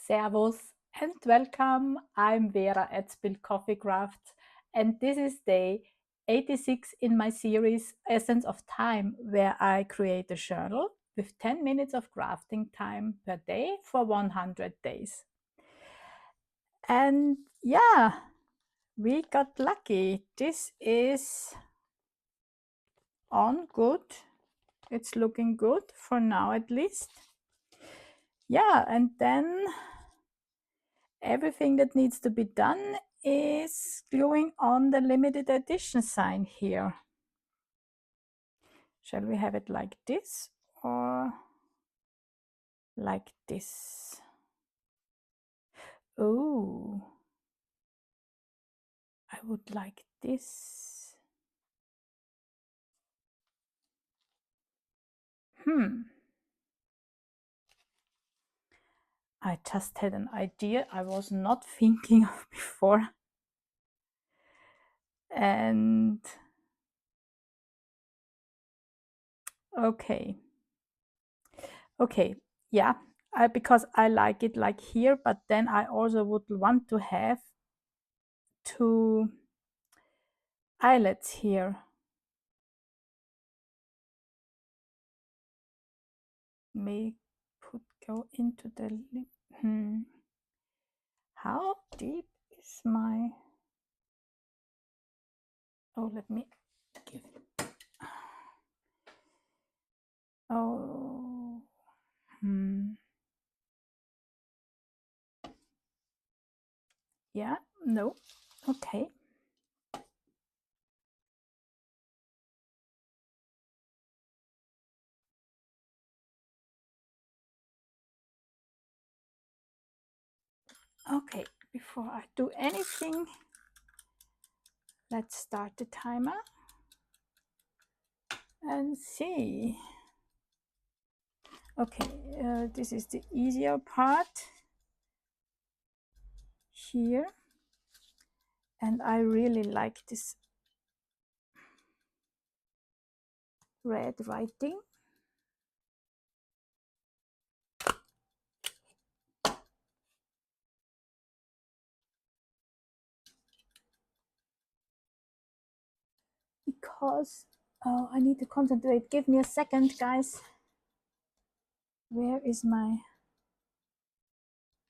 Servus and welcome. I'm Vera at Spilled Coffee Crafts, and this is day 86 in my series Essence of Time, where I create a journal with 10 minutes of crafting time per day for 100 days. And yeah, we got lucky. This is on good. It's looking good for now at least. Yeah, and then everything that needs to be done is gluing on the limited edition sign here. Shall we have it like this or like this? Oh, I would like this. I just had an idea I was not thinking of before. And okay, yeah, because I like it like here, but then I also would want to have two eyelets here. May go into the lip. How deep is my... Oh, let me give it. Oh, yeah, no, okay. Okay, before I do anything, let's start the timer and see. Okay, this is the easier part here, and I really like this red writing. Because I need to concentrate. Give me a second, guys. Where is my...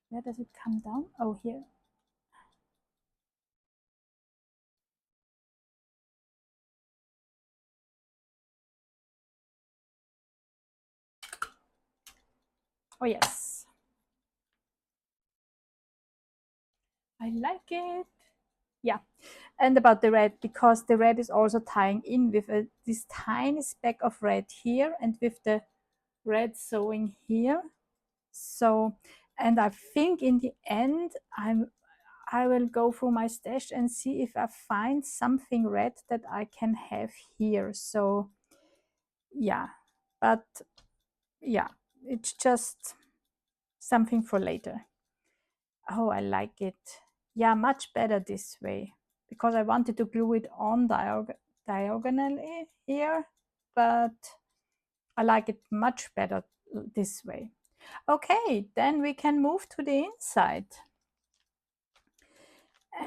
Where does it come down? Oh, here. Oh, yes. I like it. Yeah. And about the red, because the red is also tying in with this tiny speck of red here and with the red sewing here. So, and I think in the end, I will go through my stash and see if I find something red that I can have here. So, yeah, but yeah, it's just something for later. Oh, I like it. Yeah, much better this way, because I wanted to glue it on diagonally here, but I like it much better this way. Okay, then we can move to the inside.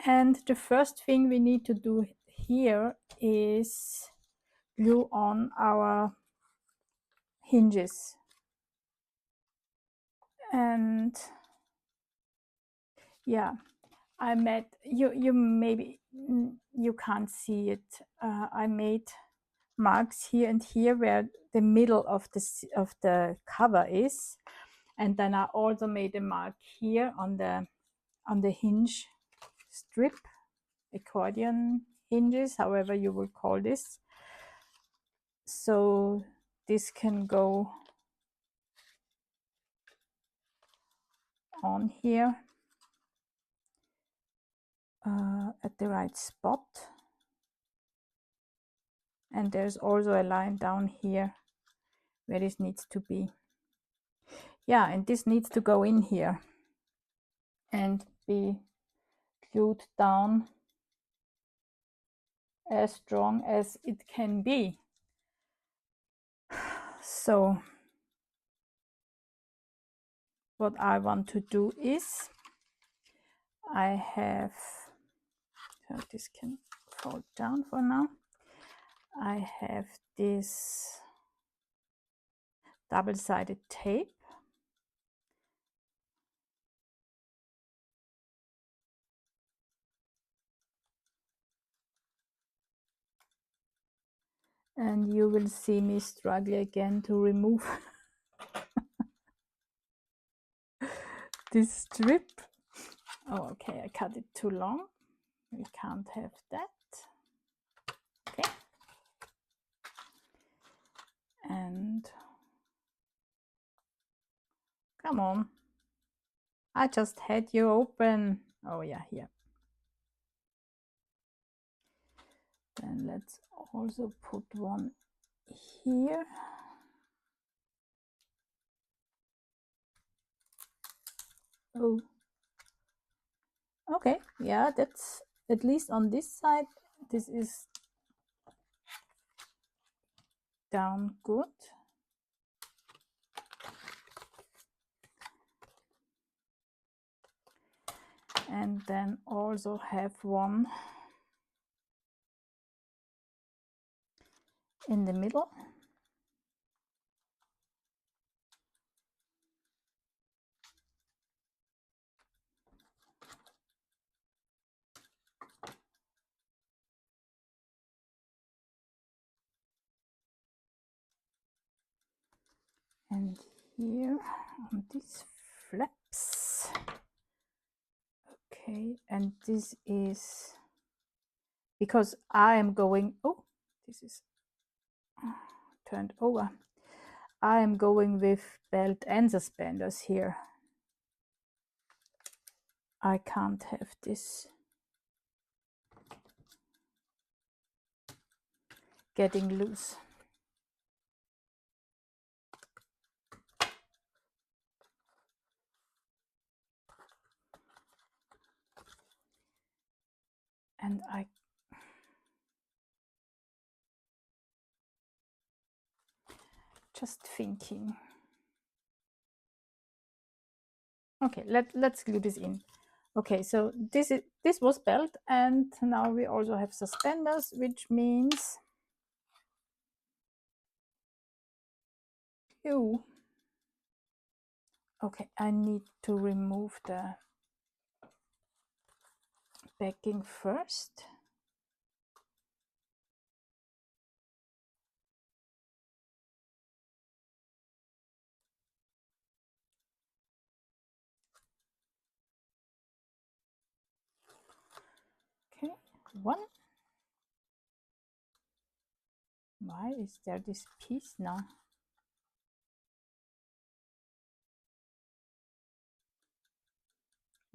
And the first thing we need to do here is glue on our hinges. And yeah, I made, you maybe you can't see it. I made marks here and here where the middle of the cover is, and then I also made a mark here on the hinge strip, accordion hinges, however you will call this. So this can go on here at the right spot. And there's also a line down here where this needs to be. Yeah, and this needs to go in here and be glued down as strong as it can be. So what I want to do is I have, so this can fall down for now. I have this double-sided tape. And you will see me struggle again to remove this strip. Oh, okay, I cut it too long. We can't have that. Okay. And come on. I just had you open. Oh yeah, here. Then let's also put one here. Oh. Okay, yeah, that's at least on this side. This is down good. And then also have one in the middle. And here on these flaps. Okay, and this is because I am going, oh, this is turned over. I am going with belt and suspenders here. I can't have this getting loose. And I just thinking. Okay, let's glue this in. Okay, so this was belt, and now we also have suspenders, which means you. Okay, I need to remove the backing first. Okay, one. Why is there this piece now?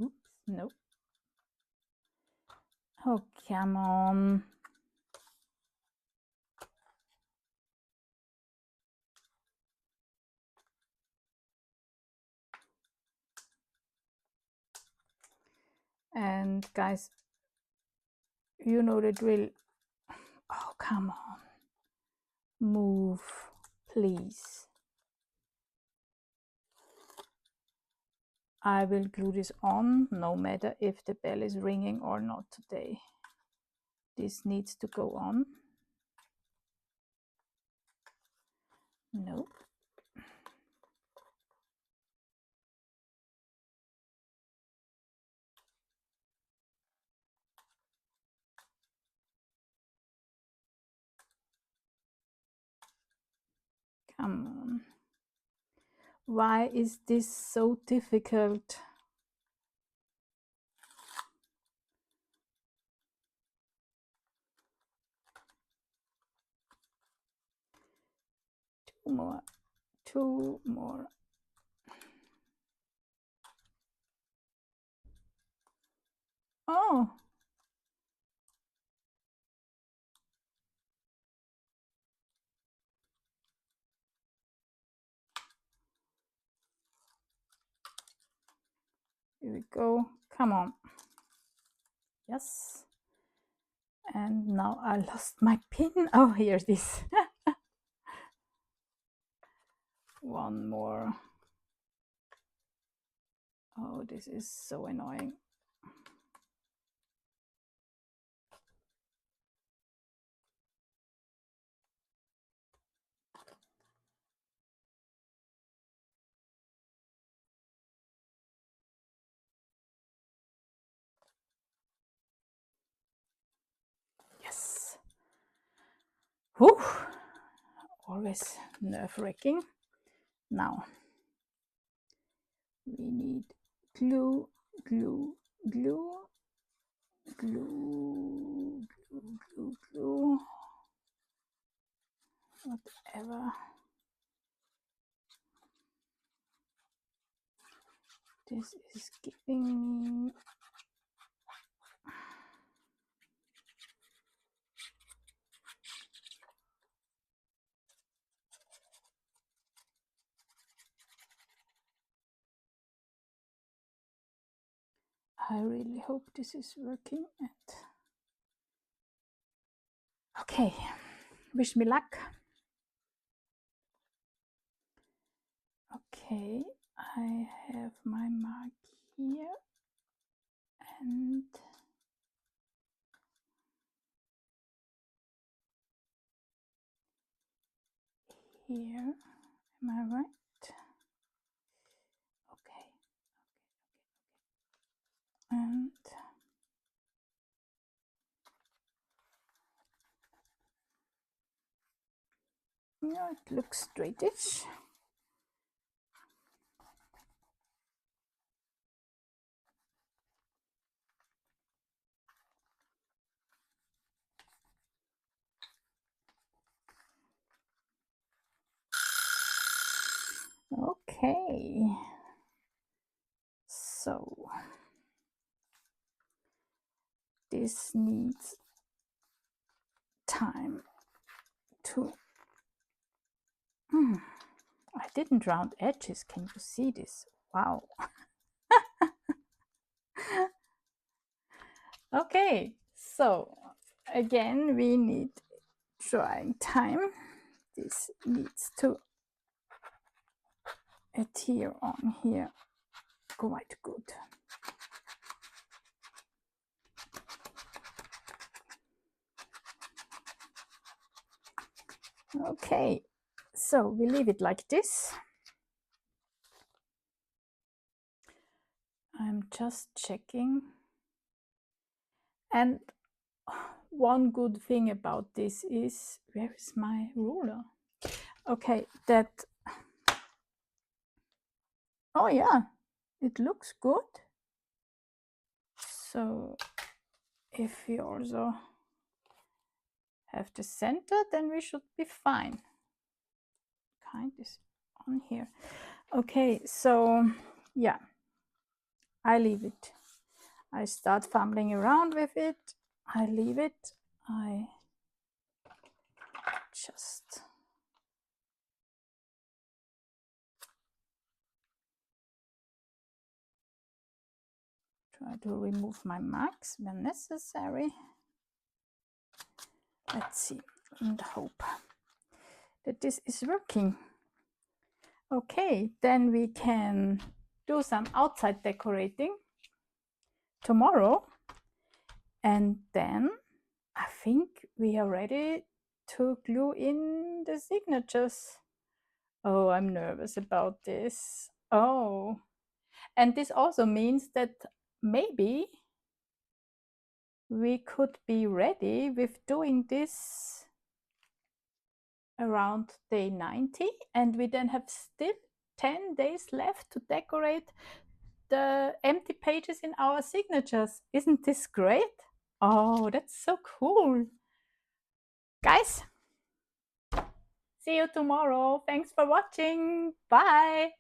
Oops, no. Oh, come on. And guys, you know the drill. Oh, come on. Move, please. I will glue this on no matter if the bell is ringing or not today. This needs to go on. No. Come on. Why is this so difficult? Two more. Two more. Oh. Here we go. Come on. Yes. And now I lost my pin. Oh, here it is. One more. Oh, this is so annoying. Yes. Whew. Always nerve-wracking. Now we need glue, glue, glue, glue, glue, glue, glue, whatever. This is giving me I really hope this is working. And okay, wish me luck. Okay, I have my mark here and here. Am I right? Okay. And yeah, it looks straightish. Okay. So this needs time to I didn't round edges. Can you see this? Wow. Okay, so again we need drying time. This needs to adhere on here quite good. Okay, so we leave it like this. I'm just checking. And one good thing about this is, where is my ruler? Okay, that, oh yeah, it looks good. So if we also have the center, then we should be fine. Kind is on here. Okay, so yeah, I leave it. I start fumbling around with it. I leave it. I just try to remove my marks when necessary. Let's see and hope that this is working. Okay, then we can do some outside decorating tomorrow, and then I think we are ready to glue in the signatures. Oh, I'm nervous about this. Oh, and this also means that maybe we could be ready with doing this around day 90, and we then have still 10 days left to decorate the empty pages in our signatures. Isn't this great? Oh, that's so cool. Guys, see you tomorrow. Thanks for watching. Bye.